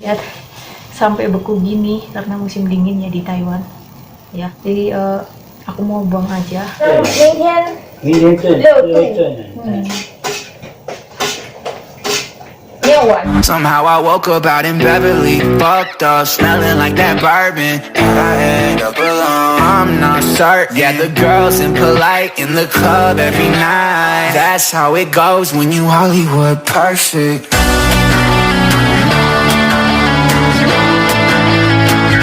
lihat sampai beku gini karena musim dingin ya di Taiwan ya. Jadi aku mau buang aja. 明天挣Somehow I woke up out in Beverly, fucked up, smelling like that bourbon. And I end up alone, I'm not certain. Yeah, the girls impolite in the club every night. That's how it goes when you Hollywood perfect.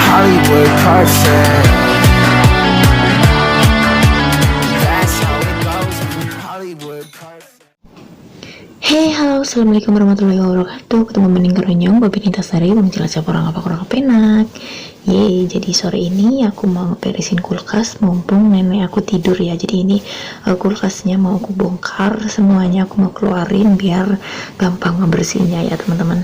Hollywood perfect. That's how it goes when you Hollywood perfect. Hey, halo, assalamualaikum warahmatullahi wabarakatuh. Ketemu Bening Karonyong, Bapak Nintasari, menjelaskan orang apa kurang kepenak. Yeay, jadi sore ini aku mau beresin kulkas, mumpung nenek aku tidur ya. Jadi ini kulkasnya mau aku bongkar semuanya, aku mau keluarin biar gampang ngebersihinnya ya teman-teman.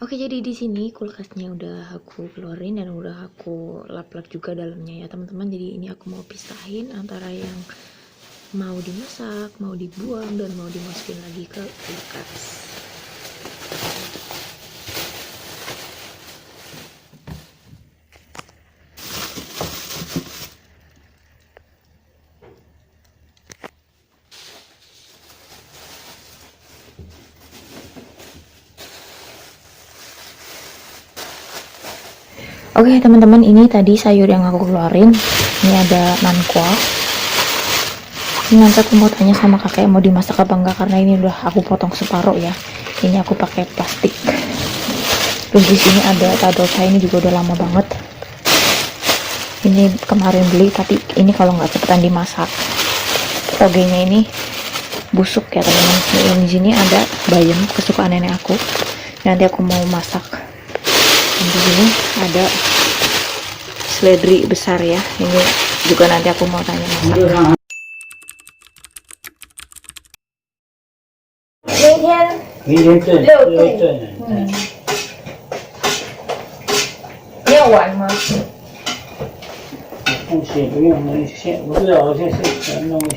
Oke, jadi di sini kulkasnya udah aku keluarin dan udah aku lap-lap juga dalamnya ya teman-teman. Jadi ini aku mau pisahin antara yang mau dimasak, mau dibuang, dan mau dimasukin lagi ke kulkas. Oke teman-teman, ini tadi sayur yang aku keluarin. Ini ada nangkwa. Ini nanti aku mau tanya sama kakek mau dimasak apa enggak, karena ini udah aku potong separuh ya. Ini aku pakai plastik. Terus di sini ada tadosa, ini juga udah lama banget. Ini kemarin beli, tapi ini kalau nggak cepetan dimasak. Togenya ini busuk ya teman-teman. Di sini ada bayam kesukaan nenek aku. Nanti aku mau masak. Dan di sini ada seledri besar ya. Ini juga nanti aku mau tanya masak. 明天挣你要玩吗？不行，不用，我知道，我先弄一下。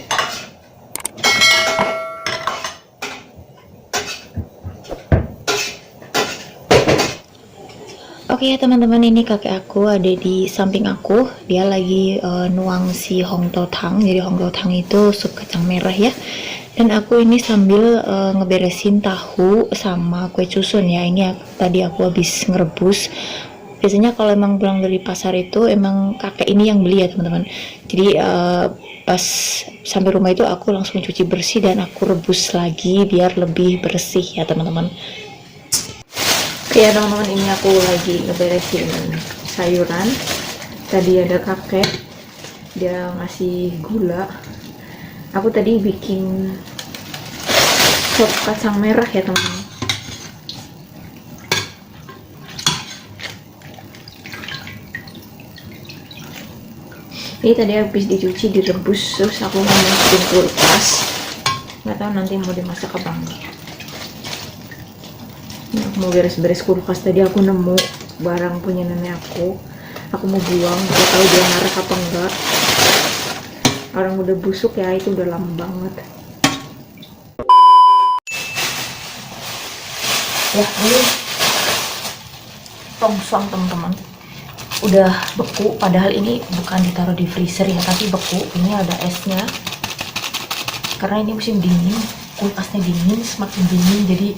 Oke ya teman-teman, ini kakek aku ada di samping aku. Dia lagi nuang si hong tau tang. Jadi hong tau tang itu sup kacang merah ya. Dan aku ini sambil ngeberesin tahu sama kue cusun ya. Ini tadi aku habis ngerebus. Biasanya kalau emang pulang dari pasar itu emang kakek ini yang beli ya teman-teman. Jadi pas sampai rumah itu aku langsung cuci bersih dan aku rebus lagi biar lebih bersih ya teman-teman. Oke ya teman-teman, ini aku lagi ngeberesin sayuran. Tadi ada kakek, dia ngasih gula. Aku tadi bikin sop kacang merah ya teman-teman. Ini tadi habis dicuci, direbus, terus aku mau masukin kulkas. Nggak tahu nanti mau dimasak apa enggak. Aku mau beres-beres kulkas. Tadi aku nemu barang punya nenek aku mau buang, gak tahu dia marah apa enggak. Orang udah busuk ya, itu udah lama banget ya. Ini tongsong teman-teman, udah beku, padahal ini bukan ditaruh di freezer ya, tapi beku. Ini ada esnya karena ini musim dingin, kulkasnya dingin, semakin dingin jadi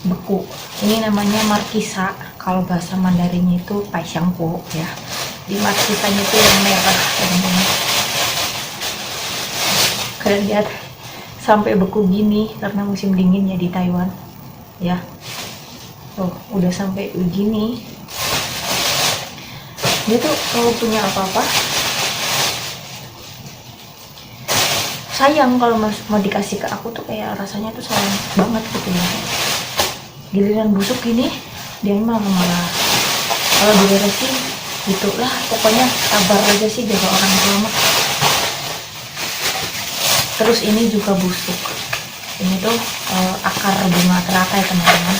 beku. Ini namanya markisa, kalau bahasa Mandarinnya itu paisangpo ya. Di markisanya itu yang merah teman-teman. Kalian lihat sampai beku gini karena musim dingin ya di Taiwan ya. Tuh udah sampai begini. Dia tuh kalau punya apa-apa sayang, kalau mau dikasih ke aku tuh kayak rasanya tuh sayang banget gitu ya. Giliran busuk gini dia malah kalau diberesin gitulah. Pokoknya sabar aja sih jaga orang tua mah. Terus ini juga busuk. Ini tuh akar bunga teratai teman-teman.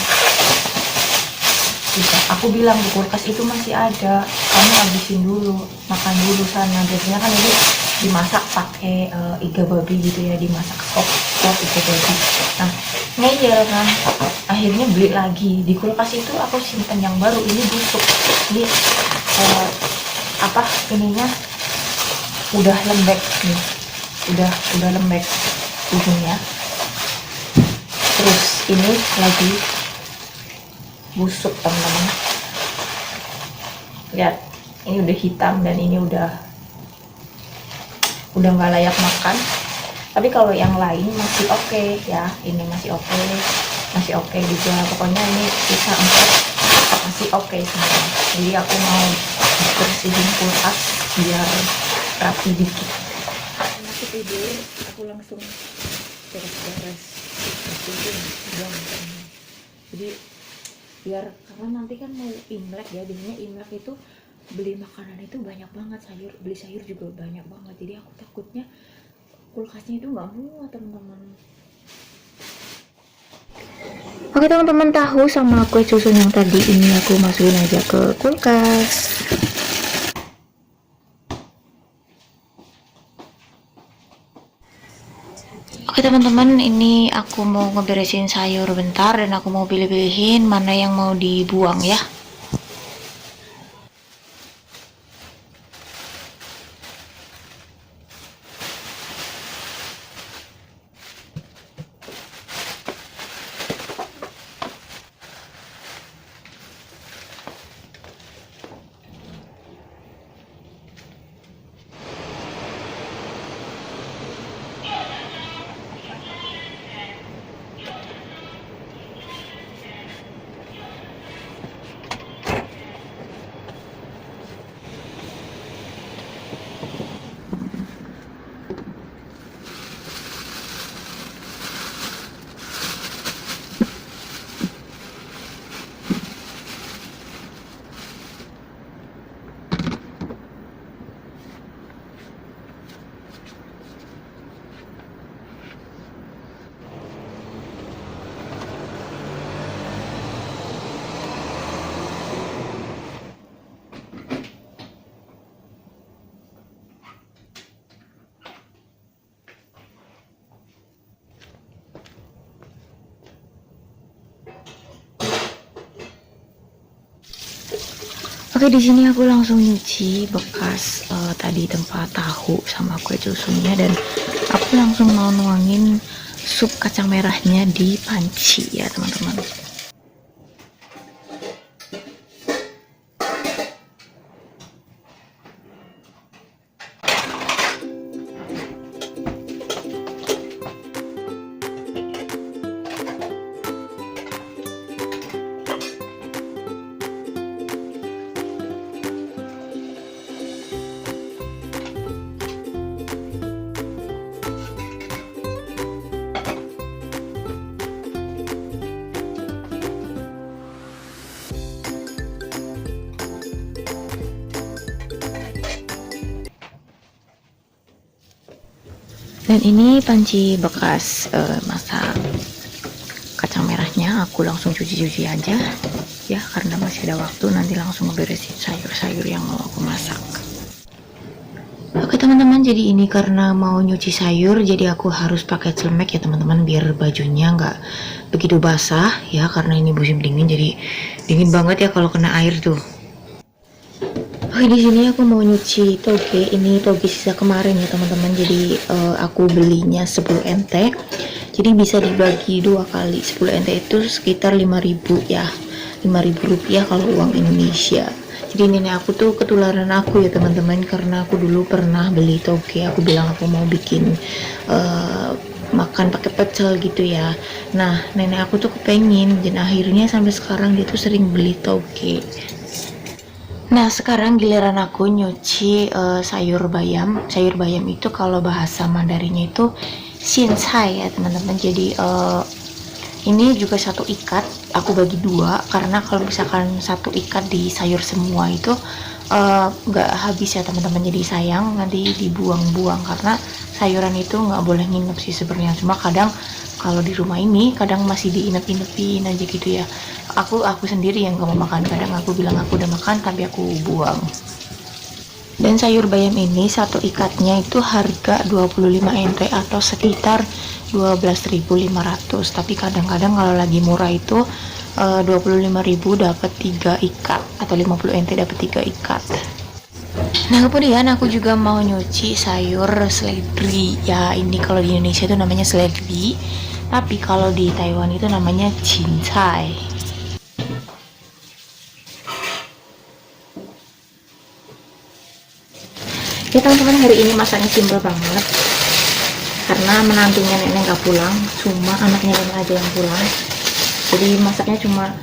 Bisa aku bilang di kulkas itu masih ada, kamu habisin dulu, makan dulu sana. Biasanya kan ini dimasak pakai iga babi gitu ya, dimasak sop iga babi. Nah ngeyel kan, akhirnya beli lagi. Di kulkas itu aku simpen yang baru, ini busuk. Ini ininya udah lembek nih, udah lembek ujungnya. Terus ini lagi busuk teman-teman, lihat ini udah hitam dan ini udah nggak layak makan. Tapi kalau yang lain masih oke ya, ini masih oke juga. Pokoknya ini sisa 4 masih oke semua. Jadi aku mau bersihin kulkas biar rapi dikit. Aku tidur, aku langsung beres-beres bersihin buang. Jadi biar, karena nanti kan mau Imlek ya, biasanya Imlek itu beli makanan itu banyak banget, beli sayur juga banyak banget. Jadi aku takutnya kulkasnya itu nggak muat teman-teman. Oke teman-teman, tahu sama kue susun yang tadi ini aku masukin aja ke kulkas. Oke teman-teman, ini aku mau ngeberesin sayur bentar dan aku mau pilih-pilihin mana yang mau dibuang ya. Oke, di sini aku langsung nyuci bekas tadi tempat tahu sama kue susunya, dan aku langsung mau nuangin sup kacang merahnya di panci ya teman-teman. Dan ini panci bekas masak kacang merahnya, aku langsung cuci-cuci aja ya, karena masih ada waktu, nanti langsung ngeberesin sayur-sayur yang mau aku masak. Oke teman-teman, jadi ini karena mau nyuci sayur, jadi aku harus pakai celemek ya teman-teman, biar bajunya nggak begitu basah ya, karena ini musim dingin, jadi dingin banget ya kalau kena air tuh. Oke, di sini aku mau nyuci toge. Ini toge sisa kemarin ya teman-teman. Jadi aku belinya 10 NT. Jadi bisa dibagi 2 kali. 10 NT itu sekitar 5.000 ya. 5.000 rupiah kalau uang Indonesia. Jadi nenek aku tuh ketularan aku ya teman-teman, karena aku dulu pernah beli toge. Aku bilang aku mau bikin makan pakai pecel gitu ya. Nah, nenek aku tuh kepengen, dan akhirnya sampai sekarang dia tuh sering beli toge. Nah, sekarang giliran aku nyuci sayur bayam. Sayur bayam itu kalau bahasa Mandarinnya itu xincai ya teman-teman. Jadi ini juga satu ikat, aku bagi 2, karena kalau misalkan satu ikat di sayur semua itu nggak habis ya teman-teman. Jadi sayang nanti dibuang-buang, karena sayuran itu nggak boleh nginep sih sebenarnya. Cuma kadang kalau di rumah ini kadang masih diinep-inepin aja gitu ya. Aku sendiri yang gak mau makan, kadang aku bilang aku udah makan tapi aku buang. Dan Dan sayur bayam ini satu ikatnya itu harga 25 NT atau sekitar 12.500. Tapi kadang-kadang kalau lagi murah itu 25.000 dapat 3 ikat atau 50 NT dapat 3 ikat. Nah, kemudian aku juga mau nyuci sayur seledri. Ya, ini kalau di Indonesia itu namanya seledri, tapi kalau di Taiwan itu namanya cincai. Ya teman-teman, hari ini masaknya simple banget karena menantunya nenek nggak pulang, cuma anaknya nenek aja yang pulang. Jadi masaknya cuma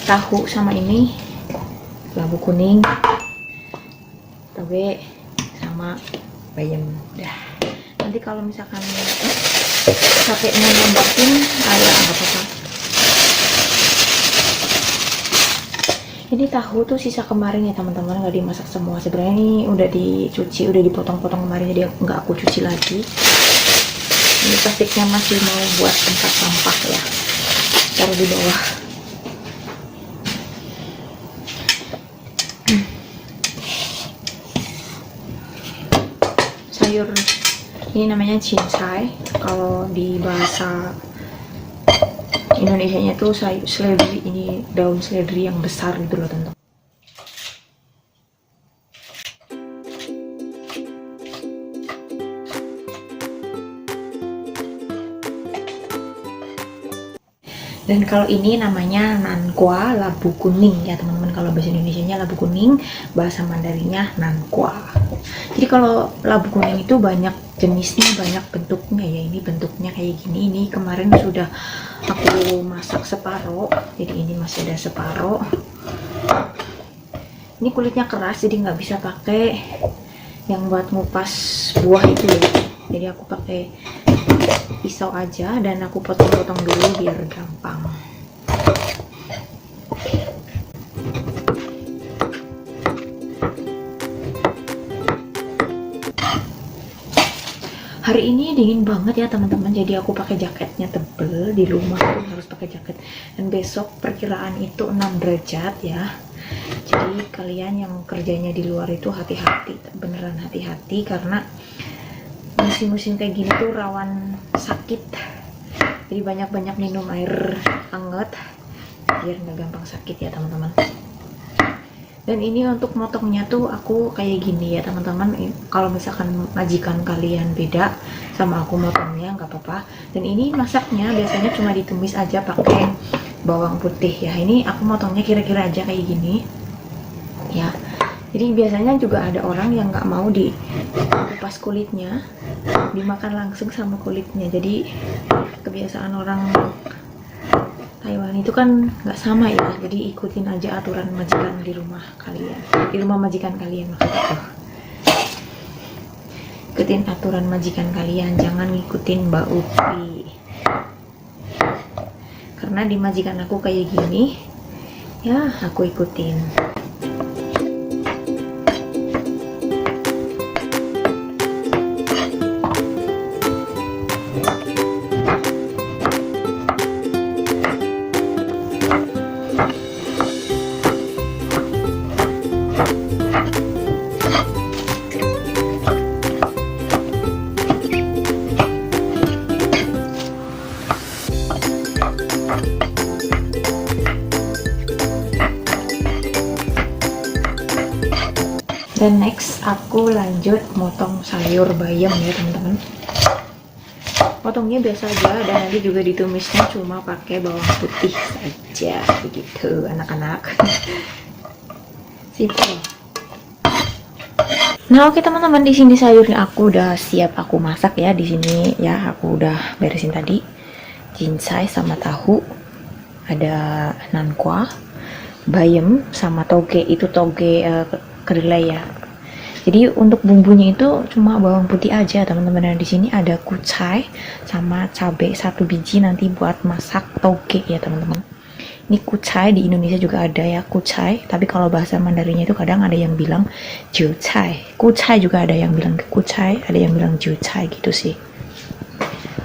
tahu sama ini, labu kuning, toge, sama bayam. Dah. Nanti kalau misalkan capeknya nambahin, nggak apa-apa. Ini tahu tuh sisa kemarin ya teman-teman, nggak dimasak semua. Sebenarnya ini udah dicuci, udah dipotong-potong kemarin, jadi nggak aku cuci lagi. Ini plastiknya masih mau buat tempat sampah ya, taruh di bawah. Sayur ini namanya cincai, kalau di bahasa Indonesianya tuh sayur seledri, ini daun seledri yang besar gitu loh teman-teman. Dan kalau ini namanya nankwa, labu kuning ya teman-teman. Kalau bahasa Indonesianya labu kuning, bahasa Mandarinnya nankwa. Jadi kalau labu kuning itu banyak jenisnya, banyak bentuknya ya. Ini bentuknya kayak gini. Ini kemarin sudah aku masak separuh, jadi ini masih ada separuh. Ini kulitnya keras, jadi nggak bisa pakai yang buat ngupas buah itu ya. Jadi aku pakai pisau aja dan aku potong-potong dulu biar gampang. Hari ini dingin banget ya teman-teman, jadi aku pakai jaketnya tebel. Di rumah aku harus pakai jaket. Dan besok perkiraan itu 6 derajat ya. Jadi kalian yang kerjanya di luar itu hati-hati, beneran hati-hati, karena musim-musim kayak gini tuh rawan sakit. Jadi banyak-banyak minum air hangat biar nggak gampang sakit ya teman-teman. Dan ini untuk motongnya tuh aku kayak gini ya teman-teman. Kalau misalkan majikan kalian beda sama aku motongnya nggak apa-apa. Dan ini masaknya biasanya cuma ditumis aja pakai bawang putih ya. Ini aku motongnya kira-kira aja kayak gini ya. Jadi biasanya juga ada orang yang nggak mau dikupas kulitnya, dimakan langsung sama kulitnya. Jadi kebiasaan orang Taiwan itu kan nggak sama ya, jadi ikutin aja aturan majikan di rumah kalian, di rumah majikan kalian maksudnya tuh. Ikutin aturan majikan kalian, jangan ngikutin Mbak Upi. Karena di majikan aku kayak gini, ya aku ikutin. Dan next aku lanjut motong sayur bayam ya teman-teman. Potongnya biasa aja, dan nanti juga ditumisnya cuma pakai bawang putih saja begitu anak-anak. Simple. Nah oke teman-teman, di sini sayurnya aku udah siap aku masak ya. Di sini ya aku udah beresin tadi cincai sama tahu, ada nankwa, bayam sama toge. Itu toge kedelai ya. Jadi untuk bumbunya itu cuma bawang putih aja teman-teman. Dan di sini ada kucai sama cabai 1 biji nanti buat masak toge ya teman-teman. Ini kucai, di Indonesia juga ada ya kucai, tapi kalau bahasa Mandarinnya itu kadang ada yang bilang jiucai. Kucai juga ada yang bilang kucai, ada yang bilang jiucai gitu sih.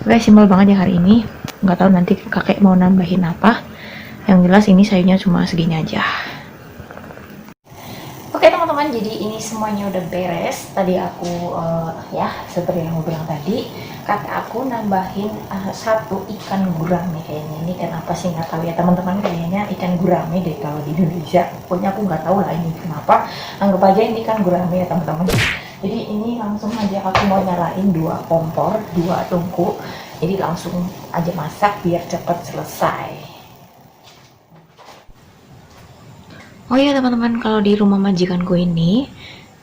Oke, simpel banget ya hari ini. Nggak tahu nanti kakek mau nambahin apa. Yang jelas ini sayurnya cuma segini aja. Oke teman-teman, jadi ini ini semuanya udah beres. Tadi aku ya seperti yang aku bilang tadi, kakek aku nambahin satu ikan gurame kayaknya. Ini kenapa sih nggak tahu ya teman-teman, kayaknya ikan gurame deh kalau di Indonesia. Pokoknya aku nggak tahu lah ini kenapa. Anggap aja ini ikan gurame ya teman-teman. Jadi ini langsung aja aku mau nyalain 2 kompor, 2 tungku. Jadi langsung aja masak biar cepat selesai. Oh ya teman-teman, kalau di rumah majikanku ini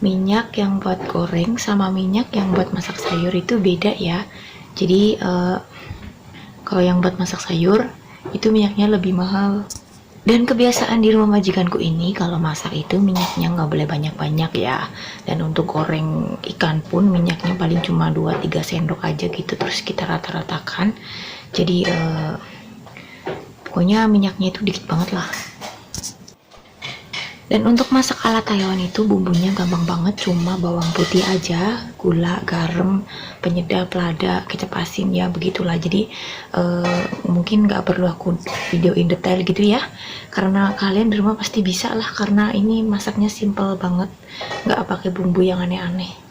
minyak yang buat goreng sama minyak yang buat masak sayur itu beda ya. Jadi kalau yang buat masak sayur itu minyaknya lebih mahal. Dan kebiasaan di rumah majikanku ini kalau masak itu minyaknya nggak boleh banyak-banyak ya. Dan untuk goreng ikan pun minyaknya paling cuma 2-3 sendok aja gitu, terus kita rata-ratakan. Jadi pokoknya minyaknya itu dikit banget lah. Dan untuk masak ala Taiwan itu bumbunya gampang banget, cuma bawang putih aja, gula, garam, penyedap, lada, kecap asin, ya begitulah. Jadi mungkin nggak perlu aku videoin detail gitu ya, karena kalian di rumah pasti bisa lah, karena ini masaknya simple banget, nggak pakai bumbu yang aneh-aneh.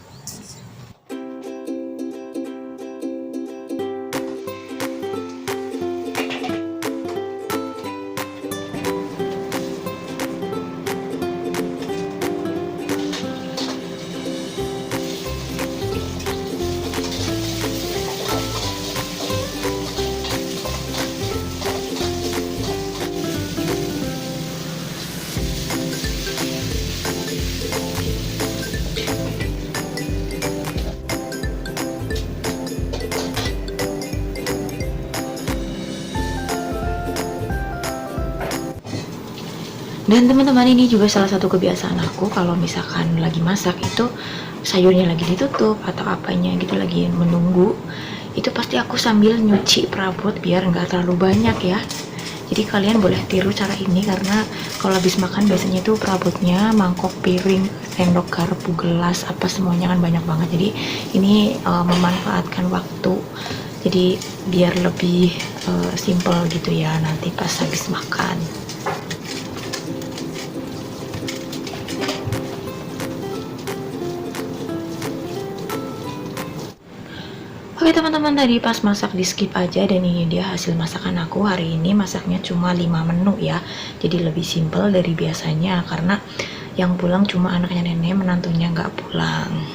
Dan teman-teman, ini juga salah satu kebiasaan aku kalau misalkan lagi masak itu sayurnya lagi ditutup atau apanya gitu lagi menunggu, itu pasti aku sambil nyuci perabot biar nggak terlalu banyak ya. Jadi kalian boleh tiru cara ini, karena kalau habis makan biasanya tuh perabotnya, mangkok, piring, sendok, garpu, gelas, apa semuanya kan banyak banget. Jadi ini memanfaatkan waktu, jadi biar lebih simple gitu ya nanti pas habis makan. Oke teman-teman, tadi pas masak di skip aja, dan ini dia hasil masakan aku hari ini. Masaknya cuma 5 menu ya, jadi lebih simple dari biasanya karena yang pulang cuma anaknya nenek, menantunya nggak pulang.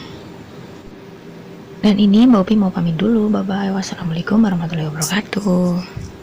Dan ini Mbak Upi mau pamit dulu, bye bye, wassalamualaikum warahmatullahi wabarakatuh.